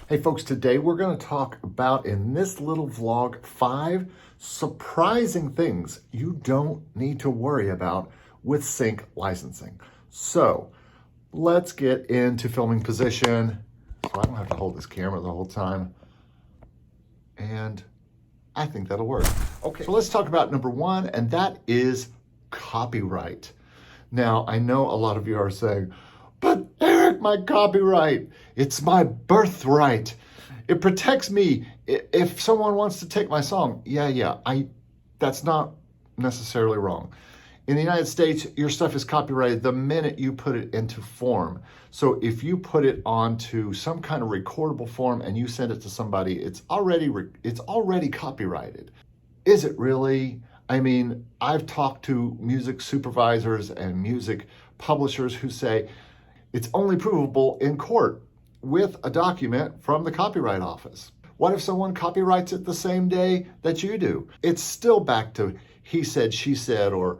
Hey folks, today we're going to talk about, in this little vlog, 5 surprising things you don't need to worry about with sync licensing. So let's get into filming position. So I don't have to hold this camera the whole time. And I think that'll work. Okay, so let's talk about number 1, and that is copyright. Now, I know a lot of you are saying, but Eric, my copyright, it's my birthright. It protects me. If someone wants to take my song, that's not necessarily wrong. In the United States, your stuff is copyrighted the minute you put it into form. So if you put it onto some kind of recordable form and you send it to somebody, it's already copyrighted. Is it really? I mean, I've talked to music supervisors and music publishers who say it's only provable in court with a document from the Copyright Office. What if someone copyrights it the same day that you do? It's still back to he said, she said, or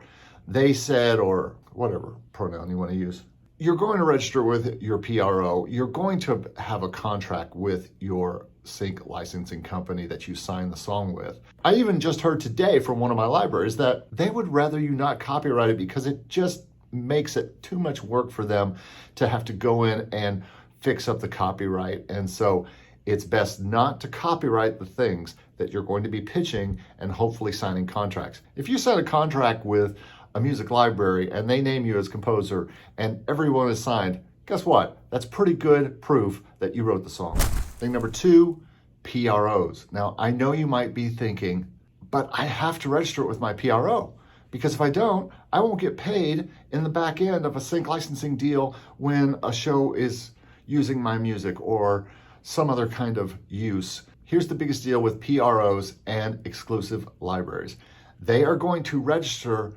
they said, or whatever pronoun you want to use. You're going to register with your PRO. You're going to have a contract with your sync licensing company that you sign the song with. I even just heard today from one of my libraries that they would rather you not copyright it because it just makes it too much work for them to have to go in and fix up the copyright. And so it's best not to copyright the things that you're going to be pitching and hopefully signing contracts. If you sign a contract with a music library and they name you as composer and everyone is signed, guess what? That's pretty good proof that you wrote the song. Thing number 2, PROs. Now, I know you might be thinking, but I have to register it with my PRO. Because if I don't, I won't get paid in the back end of a sync licensing deal when a show is using my music or some other kind of use. Here's the biggest deal with PROs and exclusive libraries. They are going to register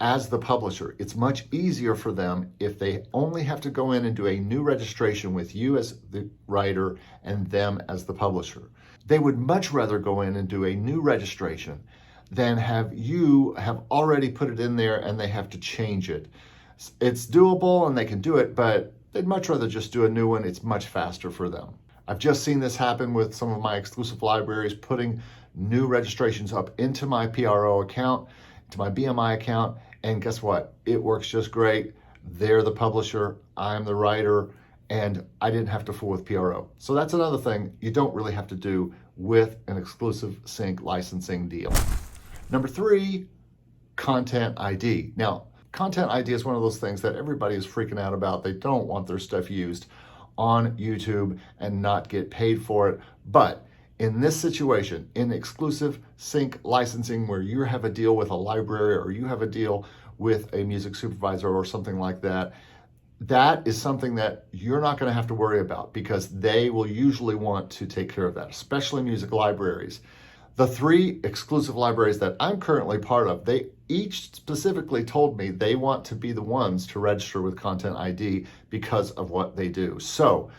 as the publisher. It's much easier for them if they only have to go in and do a new registration with you as the writer and them as the publisher. They would much rather go in and do a new registration than have you have already put it in there and they have to change it. It's doable and they can do it, but they'd much rather just do a new one. It's much faster for them. I've just seen this happen with some of my exclusive libraries, putting new registrations up into my PRO account, to my BMI account, and guess what? It works just great. They're the publisher, I'm the writer, and I didn't have to fool with PRO. So that's another thing you don't really have to do with an exclusive sync licensing deal. Number 3, content ID. Now, content ID is one of those things that everybody is freaking out about. They don't want their stuff used on YouTube and not get paid for it. But in this situation, in exclusive sync licensing, where you have a deal with a library or you have a deal with a music supervisor or something like that, that is something that you're not going to have to worry about because they will usually want to take care of that, especially music libraries. The 3 exclusive libraries that I'm currently part of, they each specifically told me they want to be the ones to register with Content ID because of what they do. So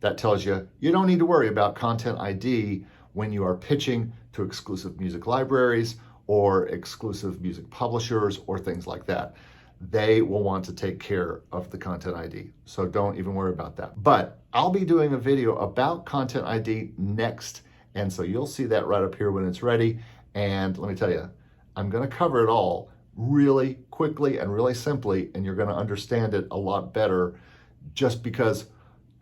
that tells you you don't need to worry about Content ID when you are pitching to exclusive music libraries or exclusive music publishers or things like that. They will want to take care of the Content ID. So don't even worry about that. But I'll be doing a video about Content ID next. And so you'll see that right up here when it's ready. And let me tell you, I'm going to cover it all really quickly and really simply, and you're going to understand it a lot better just because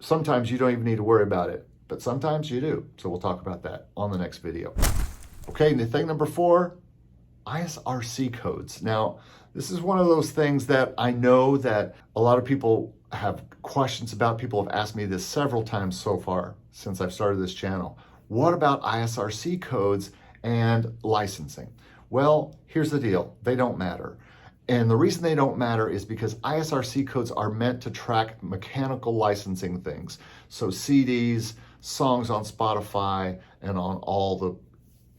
sometimes you don't even need to worry about it, but sometimes you do. So we'll talk about that on the next video. Okay, and thing number 4, ISRC codes. Now, this is one of those things that I know that a lot of people have questions about. People have asked me this several times so far since I've started this channel. What about ISRC codes and licensing? Well, here's the deal. They don't matter. And the reason they don't matter is because ISRC codes are meant to track mechanical licensing things. So CDs, songs on Spotify, and on all the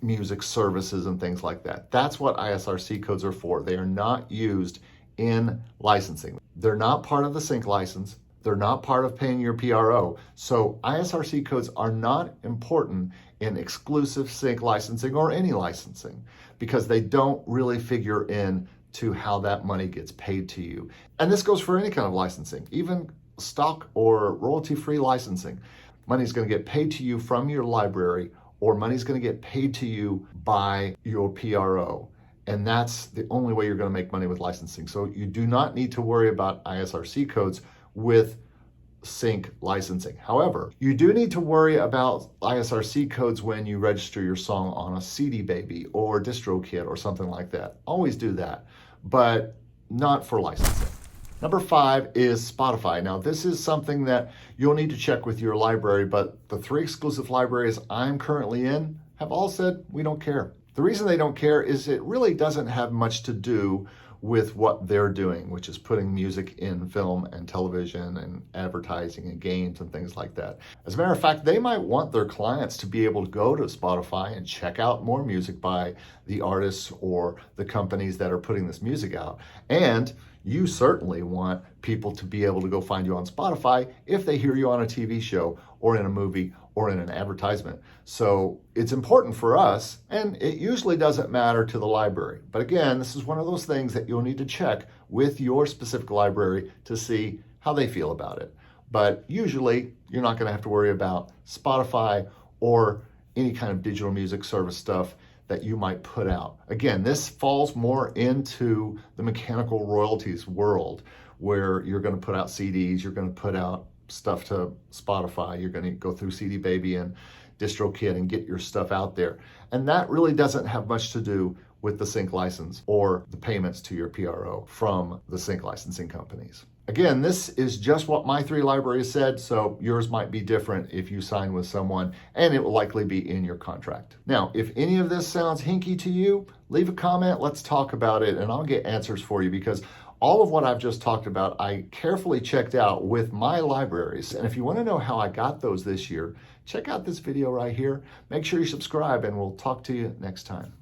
music services and things like that. That's what ISRC codes are for. They are not used in licensing. They're not part of the sync license. They're not part of paying your PRO. So ISRC codes are not important in exclusive sync licensing or any licensing because they don't really figure in to how that money gets paid to you. And this goes for any kind of licensing, even stock or royalty-free licensing. money's going to get paid to you from your library, or money's going to get paid to you by your PRO. And that's the only way you're going to make money with licensing. So you do not need to worry about ISRC codes with sync licensing. However, you do need to worry about ISRC codes when you register your song on a CD Baby or DistroKid or something like that. Always do that, but not for licensing. Number 5 is Spotify. Now, this is something that you'll need to check with your library, but the 3 exclusive libraries I'm currently in have all said we don't care. The reason they don't care is it really doesn't have much to do with what they're doing, which is putting music in film and television and advertising and games and things like that. As a matter of fact, they might want their clients to be able to go to Spotify and check out more music by the artists or the companies that are putting this music out. And you certainly want people to be able to go find you on Spotify if they hear you on a TV show or in a movie or in an advertisement. So it's important for us, and it usually doesn't matter to the library. But again, this is one of those things that you'll need to check with your specific library to see how they feel about it. But usually you're not going to have to worry about Spotify or any kind of digital music service stuff that you might put out. Again, this falls more into the mechanical royalties world, where you're going to put out CDs, you're going to put out stuff to Spotify, you're going to go through CD Baby and DistroKid and get your stuff out there. And that really doesn't have much to do with the sync license or the payments to your PRO from the sync licensing companies. Again, this is just what my 3 libraries said, so yours might be different if you sign with someone, and it will likely be in your contract. Now, if any of this sounds hinky to you, leave a comment, let's talk about it, and I'll get answers for you, because all of what I've just talked about, I carefully checked out with my libraries. And if you want to know how I got those this year, check out this video right here. Make sure you subscribe, and we'll talk to you next time.